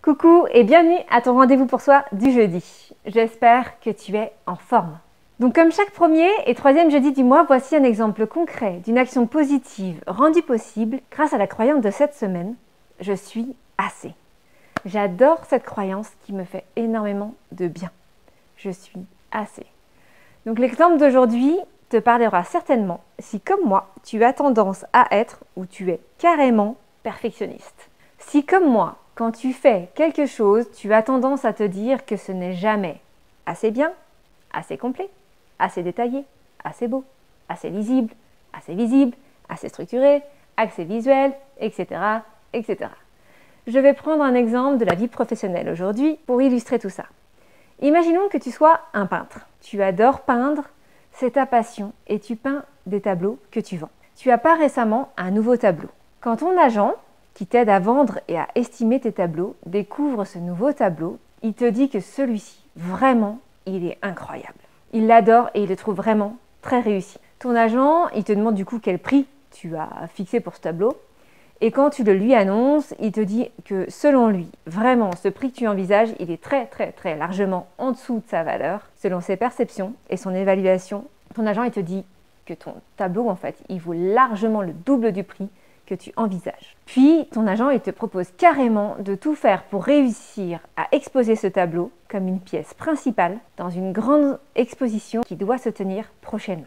Coucou et bienvenue à ton rendez-vous pour soi du jeudi. J'espère que tu es en forme. Donc comme chaque premier et troisième jeudi du mois, voici un exemple concret d'une action positive rendue possible grâce à la croyance de cette semaine. Je suis assez. J'adore cette croyance qui me fait énormément de bien. Je suis assez. Donc l'exemple d'aujourd'hui te parlera certainement si comme moi, tu as tendance à être ou tu es carrément perfectionniste. Si comme moi, quand tu fais quelque chose, tu as tendance à te dire que ce n'est jamais assez bien, assez complet, assez détaillé, assez beau, assez lisible, assez visible, assez structuré, assez visuel, etc., etc. Je vais prendre un exemple de la vie professionnelle aujourd'hui pour illustrer tout ça. Imaginons que tu sois un peintre. Tu adores peindre, c'est ta passion et tu peins des tableaux que tu vends. Tu as pas récemment un nouveau tableau. Quand ton agent, qui t'aide à vendre et à estimer tes tableaux, découvre ce nouveau tableau, il te dit que celui-ci, vraiment, il est incroyable. Il l'adore et il le trouve vraiment très réussi. Ton agent, il te demande du coup quel prix tu as fixé pour ce tableau. Et quand tu le lui annonces, il te dit que selon lui, vraiment, ce prix que tu envisages, il est très largement en dessous de sa valeur, selon ses perceptions et son évaluation. Ton agent, il te dit que ton tableau, en fait, il vaut largement le double du prix que tu envisages. Puis, ton agent, il te propose carrément de tout faire pour réussir à exposer ce tableau comme une pièce principale dans une grande exposition qui doit se tenir prochainement.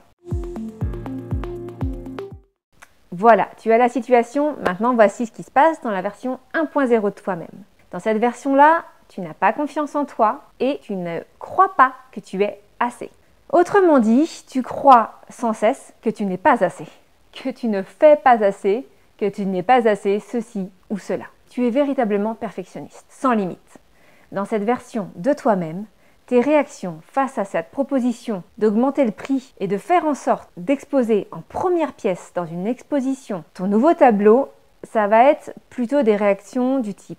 Voilà, tu as la situation. Maintenant, voici ce qui se passe dans la version 1.0 de toi-même. Dans cette version-là, tu n'as pas confiance en toi et tu ne crois pas que tu es assez. Autrement dit, tu crois sans cesse que tu n'es pas assez, que tu ne fais pas assez, que tu n'es pas assez ceci ou cela. Tu es véritablement perfectionniste, sans limite. Dans cette version de toi-même, tes réactions face à cette proposition d'augmenter le prix et de faire en sorte d'exposer en première pièce dans une exposition ton nouveau tableau, ça va être plutôt des réactions du type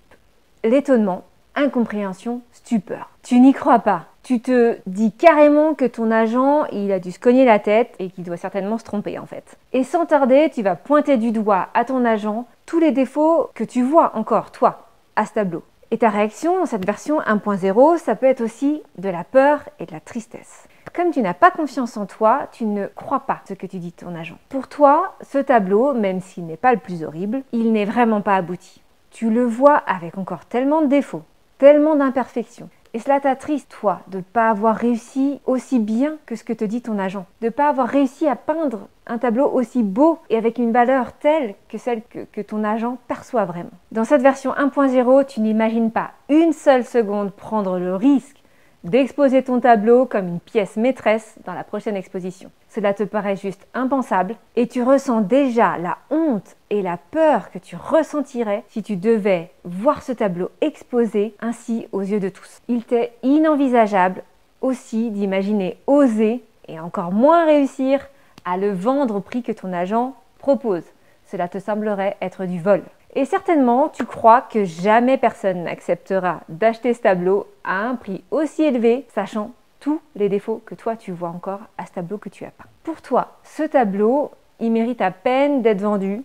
l'étonnement, incompréhension, stupeur. Tu n'y crois pas. Tu te dis carrément que ton agent, il a dû se cogner la tête et qu'il doit certainement se tromper en fait. Et sans tarder, tu vas pointer du doigt à ton agent tous les défauts que tu vois encore, toi, à ce tableau. Et ta réaction dans cette version 1.0, ça peut être aussi de la peur et de la tristesse. Comme tu n'as pas confiance en toi, tu ne crois pas ce que tu dis de ton agent. Pour toi, ce tableau, même s'il n'est pas le plus horrible, il n'est vraiment pas abouti. Tu le vois avec encore tellement de défauts, tellement d'imperfections. Et cela t'attriste, toi, de ne pas avoir réussi aussi bien que ce que te dit ton agent. De ne pas avoir réussi à peindre un tableau aussi beau et avec une valeur telle que celle que ton agent perçoit vraiment. Dans cette version 1.0, tu n'imagines pas une seule seconde prendre le risque d'exposer ton tableau comme une pièce maîtresse dans la prochaine exposition. Cela te paraît juste impensable et tu ressens déjà la honte et la peur que tu ressentirais si tu devais voir ce tableau exposé ainsi aux yeux de tous. Il t'est inenvisageable aussi d'imaginer oser et encore moins réussir à le vendre au prix que ton agent propose. Cela te semblerait être du vol. Et certainement, tu crois que jamais personne n'acceptera d'acheter ce tableau à un prix aussi élevé, sachant tous les défauts que toi tu vois encore à ce tableau que tu as peint. Pour toi, ce tableau, il mérite à peine d'être vendu,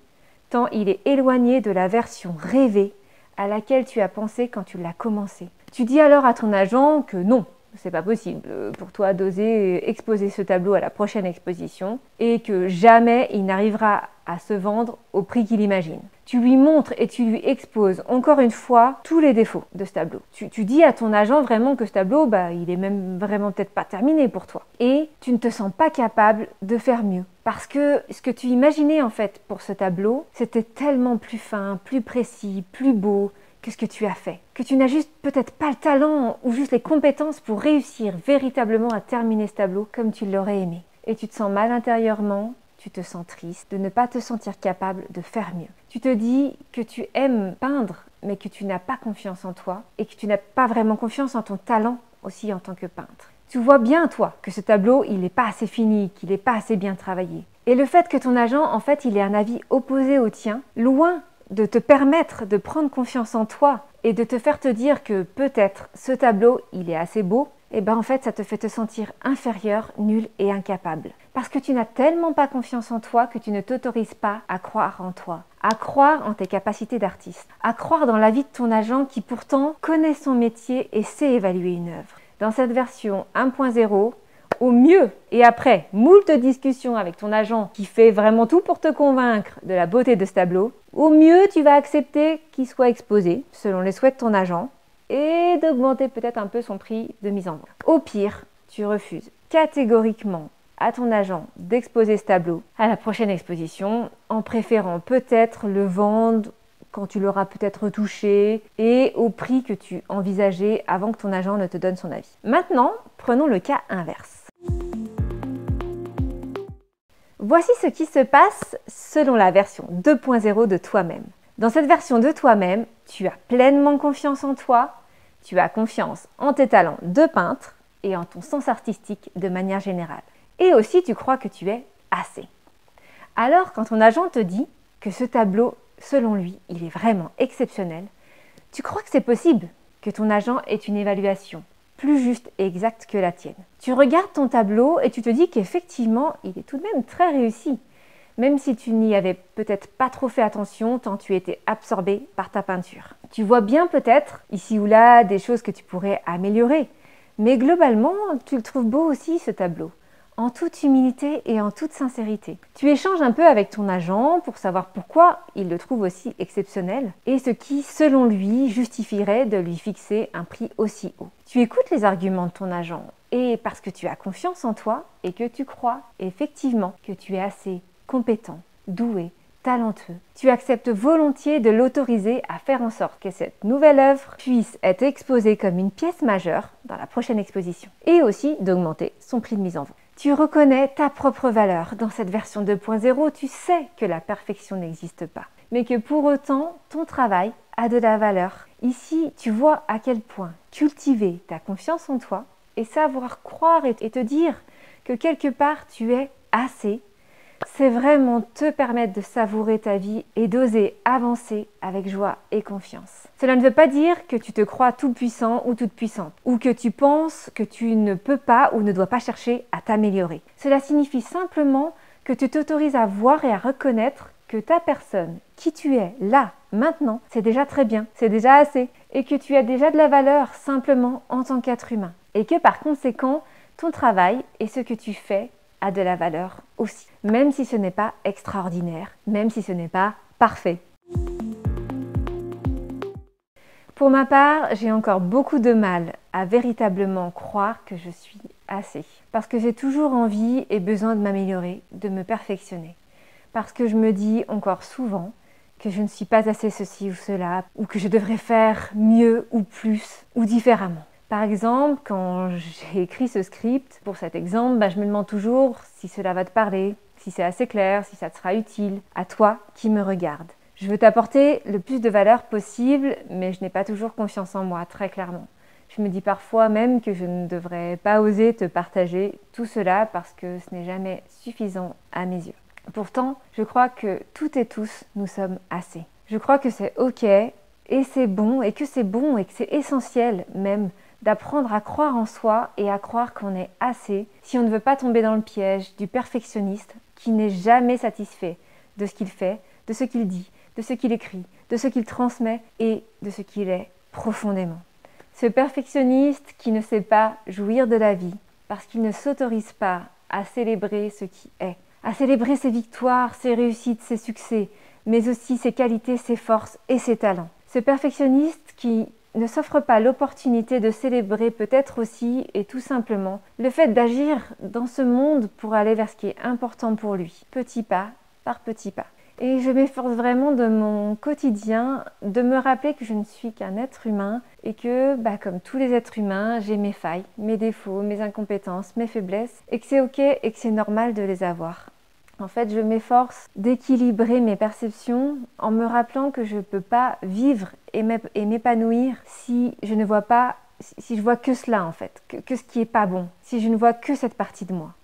tant il est éloigné de la version rêvée à laquelle tu as pensé quand tu l'as commencé. Tu dis alors à ton agent que non, c'est pas possible pour toi d'oser exposer ce tableau à la prochaine exposition et que jamais il n'arrivera à se vendre au prix qu'il imagine. Tu lui montres et tu lui exposes encore une fois tous les défauts de ce tableau. Tu dis à ton agent vraiment que ce tableau, il est même vraiment peut-être pas terminé pour toi. Et tu ne te sens pas capable de faire mieux. Parce que ce que tu imaginais en fait pour ce tableau, c'était tellement plus fin, plus précis, plus beau que ce que tu as fait. Que tu n'as juste peut-être pas le talent ou juste les compétences pour réussir véritablement à terminer ce tableau comme tu l'aurais aimé. Et tu te sens mal intérieurement, tu te sens triste de ne pas te sentir capable de faire mieux. Tu te dis que tu aimes peindre, mais que tu n'as pas confiance en toi et que tu n'as pas vraiment confiance en ton talent aussi en tant que peintre. Tu vois bien, toi, que ce tableau, il n'est pas assez fini, qu'il n'est pas assez bien travaillé. Et le fait que ton agent, en fait, il ait un avis opposé au tien, loin de te permettre de prendre confiance en toi et de te faire te dire que peut-être ce tableau, il est assez beau, et en fait, ça te fait te sentir inférieur, nul et incapable. Parce que tu n'as tellement pas confiance en toi que tu ne t'autorises pas à croire en toi, à croire en tes capacités d'artiste, à croire dans la vie de ton agent qui pourtant connaît son métier et sait évaluer une œuvre. Dans cette version 1.0, au mieux, et après moult discussions avec ton agent qui fait vraiment tout pour te convaincre de la beauté de ce tableau, au mieux tu vas accepter qu'il soit exposé selon les souhaits de ton agent et d'augmenter peut-être un peu son prix de mise en vente. Au pire, tu refuses catégoriquement à ton agent d'exposer ce tableau à la prochaine exposition en préférant peut-être le vendre quand tu l'auras peut-être retouché et au prix que tu envisageais avant que ton agent ne te donne son avis. Maintenant, prenons le cas inverse. Voici ce qui se passe selon la version 2.0 de toi-même. Dans cette version de toi-même, tu as pleinement confiance en toi, tu as confiance en tes talents de peintre et en ton sens artistique de manière générale. Et aussi, tu crois que tu es assez. Alors, quand ton agent te dit que ce tableau, selon lui, il est vraiment exceptionnel, tu crois que c'est possible que ton agent ait une évaluation plus juste et exacte que la tienne. Tu regardes ton tableau et tu te dis qu'effectivement, il est tout de même très réussi, même si tu n'y avais peut-être pas trop fait attention tant tu étais absorbé par ta peinture. Tu vois bien peut-être, ici ou là, des choses que tu pourrais améliorer, mais globalement, tu le trouves beau aussi, ce tableau. En toute humilité et en toute sincérité. Tu échanges un peu avec ton agent pour savoir pourquoi il le trouve aussi exceptionnel et ce qui, selon lui, justifierait de lui fixer un prix aussi haut. Tu écoutes les arguments de ton agent et parce que tu as confiance en toi et que tu crois effectivement que tu es assez compétent, doué, talentueux, tu acceptes volontiers de l'autoriser à faire en sorte que cette nouvelle œuvre puisse être exposée comme une pièce majeure dans la prochaine exposition et aussi d'augmenter son prix de mise en vente. Tu reconnais ta propre valeur. Dans cette version 2.0, tu sais que la perfection n'existe pas, mais que pour autant, ton travail a de la valeur. Ici, tu vois à quel point cultiver ta confiance en toi et savoir croire et te dire que quelque part tu es assez, c'est vraiment te permettre de savourer ta vie et d'oser avancer avec joie et confiance. Cela ne veut pas dire que tu te crois tout puissant ou toute puissante, ou que tu penses que tu ne peux pas ou ne dois pas chercher à t'améliorer. Cela signifie simplement que tu t'autorises à voir et à reconnaître que ta personne, qui tu es là, maintenant, c'est déjà très bien, c'est déjà assez, et que tu as déjà de la valeur simplement en tant qu'être humain. Et que par conséquent, ton travail et ce que tu fais a de la valeur aussi, même si ce n'est pas extraordinaire, même si ce n'est pas parfait. Pour ma part, j'ai encore beaucoup de mal à véritablement croire que je suis assez, parce que j'ai toujours envie et besoin de m'améliorer, de me perfectionner, parce que je me dis encore souvent que je ne suis pas assez ceci ou cela, ou que je devrais faire mieux ou plus ou différemment. Par exemple, quand j'ai écrit ce script, pour cet exemple, je me demande toujours si cela va te parler, si c'est assez clair, si ça te sera utile, à toi qui me regarde. Je veux t'apporter le plus de valeur possible, mais je n'ai pas toujours confiance en moi, très clairement. Je me dis parfois même que je ne devrais pas oser te partager tout cela parce que ce n'est jamais suffisant à mes yeux. Pourtant, je crois que toutes et tous, nous sommes assez. Je crois que c'est ok et c'est bon et que c'est essentiel même d'apprendre à croire en soi et à croire qu'on est assez si on ne veut pas tomber dans le piège du perfectionniste qui n'est jamais satisfait de ce qu'il fait, de ce qu'il dit, de ce qu'il écrit, de ce qu'il transmet et de ce qu'il est profondément. Ce perfectionniste qui ne sait pas jouir de la vie parce qu'il ne s'autorise pas à célébrer ce qui est, à célébrer ses victoires, ses réussites, ses succès, mais aussi ses qualités, ses forces et ses talents. Ce perfectionniste qui ne s'offre pas l'opportunité de célébrer peut-être aussi et tout simplement le fait d'agir dans ce monde pour aller vers ce qui est important pour lui, petit pas par petit pas. Et je m'efforce vraiment de mon quotidien de me rappeler que je ne suis qu'un être humain et que, comme tous les êtres humains, j'ai mes failles, mes défauts, mes incompétences, mes faiblesses et que c'est ok et que c'est normal de les avoir. En fait, je m'efforce d'équilibrer mes perceptions en me rappelant que je ne peux pas vivre et m'épanouir si je ne vois pas, si je vois que cela en fait, que ce qui n'est pas bon, si je ne vois que cette partie de moi.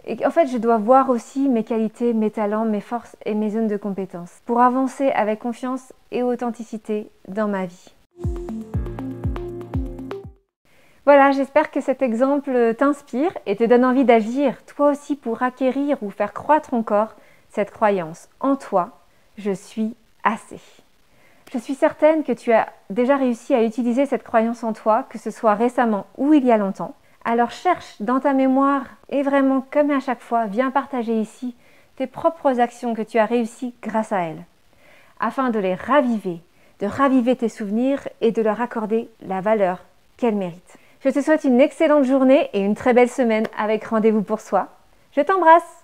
Et en fait, je dois voir aussi mes qualités, mes talents, mes forces et mes zones de compétences pour avancer avec confiance et authenticité dans ma vie. Voilà, j'espère que cet exemple t'inspire et te donne envie d'agir, toi aussi, pour acquérir ou faire croître encore cette croyance en toi, je suis assez. Je suis certaine que tu as déjà réussi à utiliser cette croyance en toi, que ce soit récemment ou il y a longtemps. Alors cherche dans ta mémoire et vraiment, comme à chaque fois, viens partager ici tes propres actions que tu as réussies grâce à elles, afin de les raviver, de raviver tes souvenirs et de leur accorder la valeur qu'elles méritent. Je te souhaite une excellente journée et une très belle semaine avec Rendez-vous pour soi. Je t'embrasse!